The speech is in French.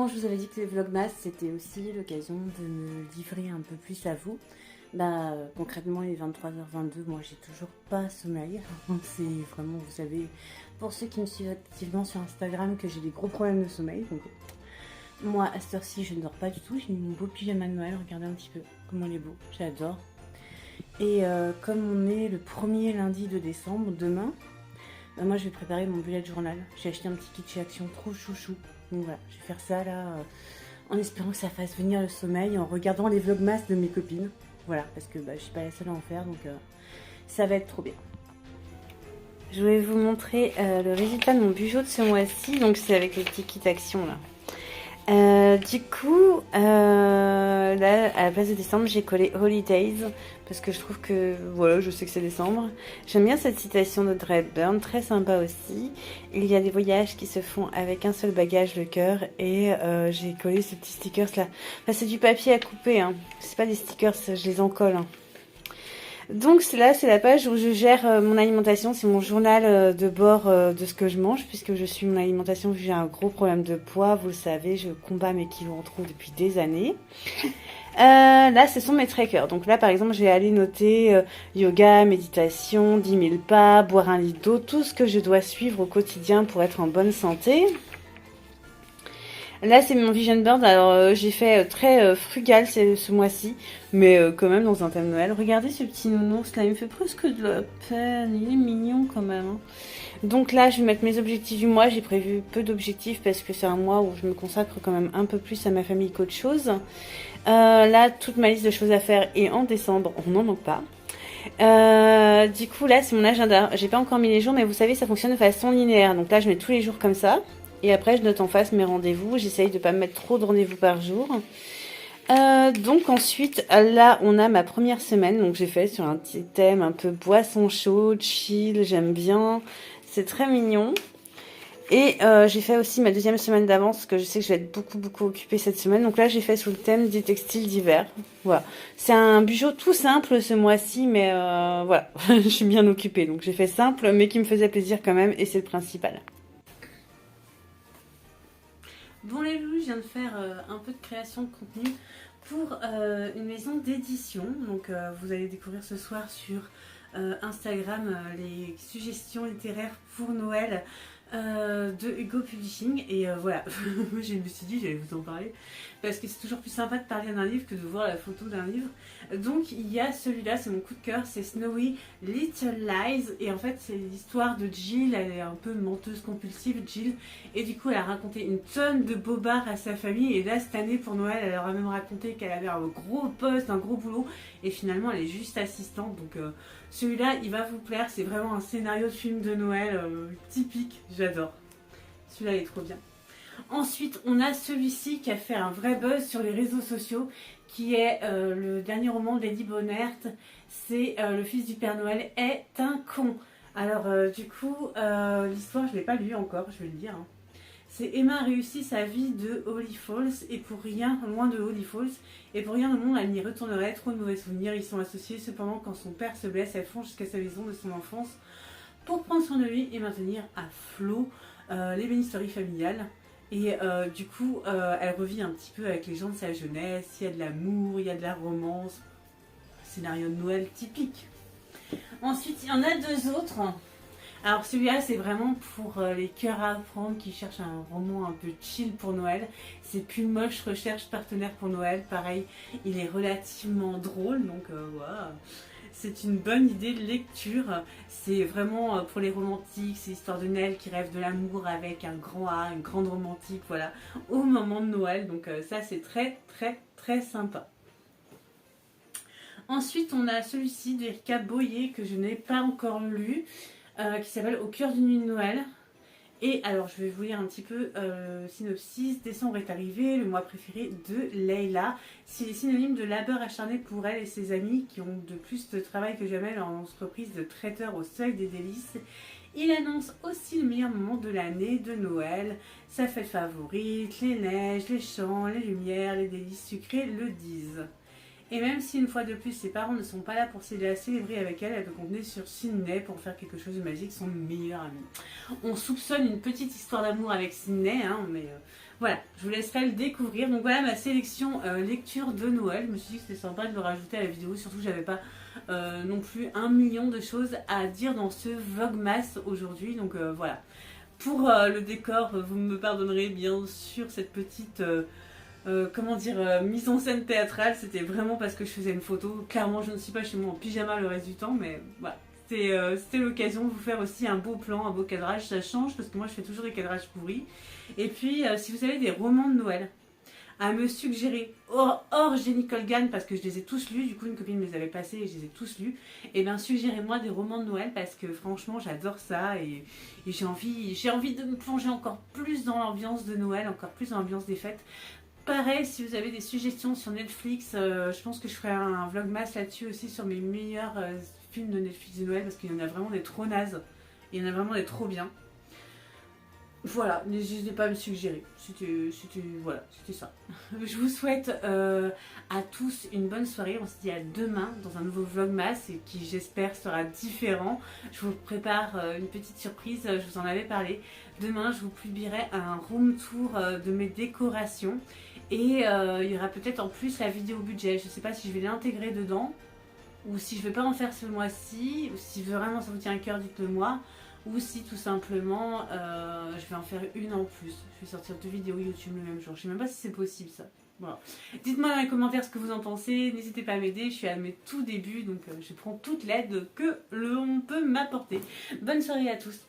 quand je vous avais dit que les vlogmas c'était aussi l'occasion de me livrer un peu plus à vous, bah concrètement il est 23h22, moi j'ai toujours pas sommeil. C'est vraiment, vous savez, pour ceux qui me suivent activement sur Instagram, que j'ai des gros problèmes de sommeil. Donc moi à cette heure-ci je ne dors pas du tout, j'ai mis mon beau pyjama de Noël, regardez un petit peu comment il est beau, j'adore. Et comme on est le premier lundi de décembre, demain, bah, moi je vais préparer mon bullet journal. J'ai acheté un petit kit chez Action, trop chouchou. Donc voilà, je vais faire ça là, en espérant que ça fasse venir le sommeil, en regardant les vlogmas de mes copines. Voilà, parce que bah, je suis pas la seule à en faire, donc ça va être trop bien. Je vais vous montrer le résultat de mon budget de ce mois-ci, donc c'est avec les petits kits Action là. Du coup, là, à la place de décembre, j'ai collé Holidays parce que je trouve que, voilà, je sais que c'est décembre. J'aime bien cette citation de Redburn, très sympa aussi. Il y a des voyages qui se font avec un seul bagage, le cœur, et j'ai collé ces petits stickers là. Enfin, c'est du papier à couper, hein. C'est pas des stickers, je les encolle, hein. Donc là, c'est la page où je gère mon alimentation, c'est mon journal de bord de ce que je mange, puisque je suis mon alimentation, vu que j'ai un gros problème de poids, vous le savez, je combats mes kilos en trop depuis des années. Là, ce sont mes trackers. Donc là, par exemple, je vais aller noter yoga, méditation, 10 000 pas, boire un litre d'eau, tout ce que je dois suivre au quotidien pour être en bonne santé. Là, c'est mon vision board. Alors, j'ai fait très frugal ce mois-ci, mais quand même dans un thème Noël. Regardez ce petit nounours là, il me fait presque de la peine. Il est mignon quand même, hein. Donc là, je vais mettre mes objectifs du mois. J'ai prévu peu d'objectifs parce que c'est un mois où je me consacre quand même un peu plus à ma famille qu'autre chose. Là, toute ma liste de choses à faire est en décembre. On n'en manque pas. Du coup, là, c'est mon agenda. J'ai pas encore mis les jours, mais vous savez, ça fonctionne de façon linéaire. Donc là, je mets tous les jours comme ça. Et après, je note en face mes rendez-vous. J'essaye de pas me mettre trop de rendez-vous par jour. Donc ensuite, là, on a ma première semaine. Donc j'ai fait sur un petit thème un peu boisson chaude, chill. J'aime bien. C'est très mignon. Et j'ai fait aussi ma deuxième semaine d'avance parce que je sais que je vais être beaucoup occupée cette semaine. Donc là, j'ai fait sous le thème des textiles d'hiver. Voilà. C'est un budget tout simple ce mois-ci, mais voilà. Je suis bien occupée. Donc j'ai fait simple, mais qui me faisait plaisir quand même. Et c'est le principal. Bon les loups, je viens de faire un peu de création de contenu pour une maison d'édition. Donc vous allez découvrir ce soir sur Instagram les suggestions littéraires pour Noël de Hugo Publishing. Et voilà, moi je me suis dit j'allais vous en parler parce que c'est toujours plus sympa de parler d'un livre que de voir la photo d'un livre. Donc il y a celui-là, c'est mon coup de cœur, c'est Snowy Little Lies. Et en fait c'est l'histoire de Jill, elle est un peu menteuse compulsive Jill. Et du coup elle a raconté une tonne de bobards à sa famille. Et là cette année pour Noël elle leur a même raconté qu'elle avait un gros poste, un gros boulot. Et finalement elle est juste assistante. Donc celui-là il va vous plaire, c'est vraiment un scénario de film de Noël typique, j'adore. Celui-là il est trop bien. Ensuite, on a celui-ci qui a fait un vrai buzz sur les réseaux sociaux, qui est le dernier roman de Lady Bonnert. C'est Le fils du Père Noël est un con. Alors, du coup, l'histoire, je ne l'ai pas lue encore, je vais le dire, hein. C'est Emma réussit sa vie de Holy Falls, et pour rien, loin de Holy Falls, et pour rien au monde, elle n'y retournerait. Trop de mauvais souvenirs, ils sont associés. Cependant, quand son père se blesse, elle fonce jusqu'à sa maison de son enfance pour prendre soin de lui et maintenir à flot l'ébénisterie familiale. Et du coup, elle revit un petit peu avec les gens de sa jeunesse. Il y a de l'amour, il y a de la romance. Scénario de Noël typique. Ensuite, il y en a deux autres. Alors celui-là, c'est vraiment pour les cœurs à prendre qui cherchent un roman un peu chill pour Noël. C'est Plus moche recherche partenaire pour Noël. Pareil, il est relativement drôle. Donc voilà. C'est une bonne idée de lecture. C'est vraiment pour les romantiques. C'est l'histoire de Nell qui rêve de l'amour avec un grand A, une grande romantique, voilà, au moment de Noël. Donc ça, c'est très sympa. Ensuite, on a celui-ci d'Erika Boyer que je n'ai pas encore lu, qui s'appelle Au cœur d'une nuit de Noël. Et alors, je vais vous lire un petit peu synopsis. Décembre est arrivé, le mois préféré de Leila. C'est synonyme de labeur acharné pour elle et ses amis qui ont de plus de travail que jamais dans l'entreprise de traiteur au seuil des délices. Il annonce aussi le meilleur moment de l'année, de Noël, sa fête favorite, les neiges, les chants, les lumières, les délices sucrées le disent. Et même si une fois de plus ses parents ne sont pas là pour s'aider à célébrer avec elle, elle peut compter sur Sydney pour faire quelque chose de magique, son meilleur ami. On soupçonne une petite histoire d'amour avec Sydney, hein, mais Voilà, je vous laisserai le découvrir. Donc voilà ma sélection lecture de Noël. Je me suis dit que c'était sympa de le rajouter à la vidéo, surtout que j'avais pas non plus 1 million de choses à dire dans ce vlogmas aujourd'hui. Donc voilà. Pour le décor, vous me pardonnerez bien sûr cette petite comment dire, mise en scène théâtrale. C'était vraiment parce que je faisais une photo. Clairement, je ne suis pas chez moi en pyjama le reste du temps, mais voilà. C'était l'occasion de vous faire aussi un beau plan, un beau cadrage. Ça change parce que moi je fais toujours des cadrages pourris. Et puis, si vous avez des romans de Noël à me suggérer, hors Jenny Colgan, parce que je les ai tous lus, du coup une copine me les avait passés et je les ai tous lus, et bien suggérez-moi des romans de Noël parce que franchement j'adore ça et j'ai envie de me plonger encore plus dans l'ambiance de Noël, encore plus dans l'ambiance des fêtes. Pareil, si vous avez des suggestions sur Netflix, je pense que je ferai un vlogmas là-dessus aussi sur mes meilleurs films de Netflix de Noël parce qu'il y en a vraiment des trop nazes, il y en a vraiment des trop bien. Voilà, n'hésitez pas à me suggérer. Voilà, c'était ça. Je vous souhaite à tous une bonne soirée. On se dit à demain dans un nouveau vlogmas et qui j'espère sera différent. Je vous prépare une petite surprise, je vous en avais parlé. Demain, je vous publierai un room tour de mes décorations et il y aura peut-être en plus la vidéo budget. Je ne sais pas si je vais l'intégrer dedans ou si je ne vais pas en faire ce mois-ci ou si vraiment ça vous tient à cœur, dites-le moi. Ou si tout simplement je vais en faire une en plus. Je vais sortir 2 vidéos YouTube le même jour. Je sais même pas si c'est possible ça. Voilà. Dites-moi dans les commentaires ce que vous en pensez. N'hésitez pas à m'aider. Je suis à mes tout débuts donc je prends toute l'aide que l'on peut m'apporter. Bonne soirée à tous.